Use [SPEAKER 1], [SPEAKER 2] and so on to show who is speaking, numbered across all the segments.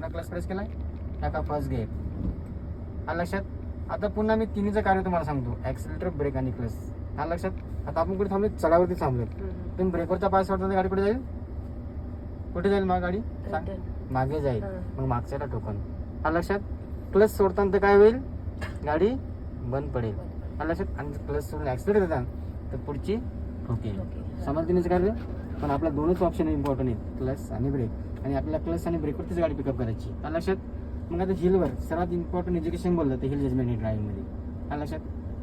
[SPEAKER 1] पुन्हा clutch press केलाय, टाका फर्स्ट गिअर. हा लक्षात. आता पुन्हा मी तिन्हीचं कार्य तुम्हाला सांगतो, ॲक्सिलेटर, ब्रेक आणि क्लच. हा लक्षात. आता आपण कुठे थांबलो, चढावरती थांबलो. तुम्ही ब्रेकवरचा पाय सोडता गाडी कुठे जाईल, कुठे जाईल मग गाडी मागे जाईल, मग मागच्याला ठोकन. हा लक्षात. क्लच सोडताना तर काय होईल, गाडी बंद पडेल. हा लक्षात. आणि क्लच सोडून ॲक्सिलेटर देतात तर पुढची ठोकेल. समज तिनेच कार्य. पण आपला दोनच ऑप्शन इम्पॉर्टंट आहेत, क्लच आणि ब्रेक. आणि आपल्याला क्लच आणि ब्रेकवरतीच गाडी पिकअप करायची. हा लक्षात. मग आता हिलवर सर्वात इम्पॉर्टंट एज्युकेशन बोललं तर हिल जजमेंट आहे ड्रायव्हिंगमध्ये. हा लक्षात.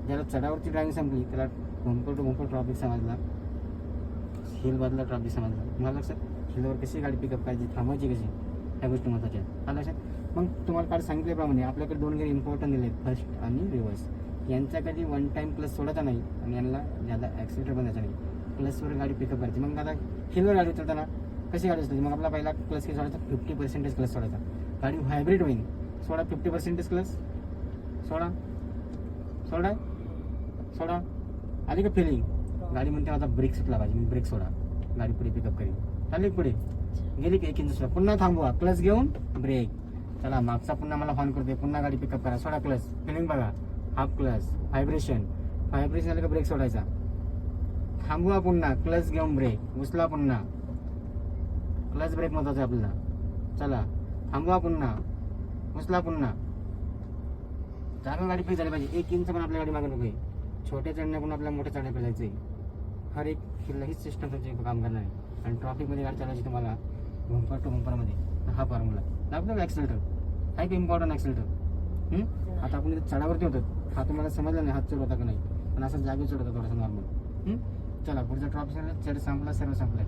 [SPEAKER 1] ज्याला चढावरची ड्रायव्हिंग संपली त्याला बंपर टू बंपर ट्रॉफिक समजला, हिल बदला ट्रॉफिक समजला. मला लक्षात. हिलवर कशी गाडी पिकअप करायची, थांबवायची कशी, ह्या गोष्टी महत्त्वाच्या आहेत. हा लक्षात. मग तुम्हाला काल सांगितल्याप्रमाणे आपल्याकडे दोन गेअर इम्पॉर्टंट दिले, फर्स्ट आणि रिव्हर्स. यांच्या कधी वन टाइम क्लच सोडायचा नाही आणि यांना ज्यादा ॲक्सिलेटर बनायचा नाही. क्लचवर गाडी पिकअप करायची. मग आता हिलवर गाडी उचलताना कशी गाडी उचलायची, मग आपला पहिला क्लच किती सोडायचा, 50% क्लच सोडायचा. गाडी हायब्रिड होईल, सोडा 50% क्लच, सोडा सोडा सोडा. आली का फिलिंग, गाडी म्हणते आता ब्रेक सुटला पाहिजे, मी ब्रेक सोडा, गाडी पुढे पिकअप करेल. चालली पुढे गेली की 1 इंच सोडा, पुन्हा थांबवा, क्लच घेऊन ब्रेक. चला मागचा पुन्हा मला हॉर्न करते, पुन्हा गाडी पिकअप करा, सोडा क्लच, फिलिंग बघा, हाफ क्लच, व्हायब्रेशन झालं का ब्रेक सोडायचा, थांबवा, पुन्हा क्लच घेऊन ब्रेक, उचला, पुन्हा क्लच ब्रेक महत्वाचा आहे आपल्याला. चला थांबवा, पुन्हा उचला, पुन्हा चांगली गाडी फ्री झाली पाहिजे. 1 इंच पण आपल्या गाडी मागे नको. छोट्या चढण्याकडून आपल्याला मोठ्या चढण्याकडे जायचं आहे. हर एक हिलला हीच सिस्टम तुमची काम करणार आहे. आणि ट्रॉफिकमध्ये गाडी चालवायची तुम्हाला बंपर टू बंपरमध्ये हा फॉर्म्युला लागतो का. ॲक्सिलेटर आहे का इम्पॉर्टंट ॲक्सिलेटर. आता आपण इथे चढावरती होतो, हा तुम्हाला समजला नाही हात चढ होता का नाही, पण असं जागी चढ होता थोडासा नॉर्मल. चला पुढचा ट्रॉफिक चढ संपला, सर्व संपलाय.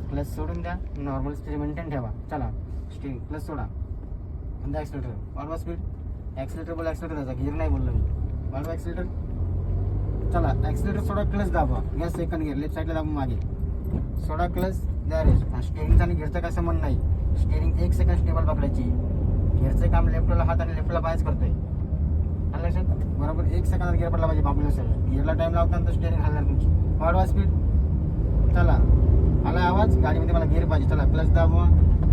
[SPEAKER 1] क्लच सोडून द्या, नॉर्मल स्पीड मेंटेन ठेवा. चला स्टील क्लच सोडा, आणि ॲक्सिलेटर वाढवा स्पीड. ॲक्सिलेटर बोला, ॲक्सिलेटर द्यायचा, गिअर नाही बोललो मी, वाढवा ॲक्सिलेटर. चला ॲक्सिलेटर सोडा, क्लच दाबवा, गॅस सेकंड गिअर लेफ्ट साईडला दाबून मागे सोडा, क्लच द्या रेस. स्टेअरिंगचा आणि गिअरचा काय संबंध नाही. स्टेअरिंग 1 सेकंड स्टेबल पकडायची, गिअरचं काम लेफ्टला हात आणि लेफ्टला पायच करतोय. लक्षात. बरोबर 1 सेकंदात गिअर पडला पाहिजे बाबूला सर. गिअरला टाइम लावताना तर स्टेअरिंग हलणार तुमची. वाढवा स्पीड. चला आला आवाज, गाडीमध्ये मला गिअर पाहिजे. चला क्लच दाबवा,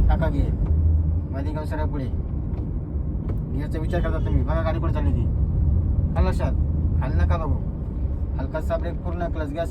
[SPEAKER 1] टाका गिअर, मध्ये घेऊन सगळ्या पुढे. गिअरचा विचार करता तुम्ही, बघा गाडी पुढे चालली ती. लक्षात. हल नका बघू, हलकासा ब्रेक, पूर्ण क्लच घ्या,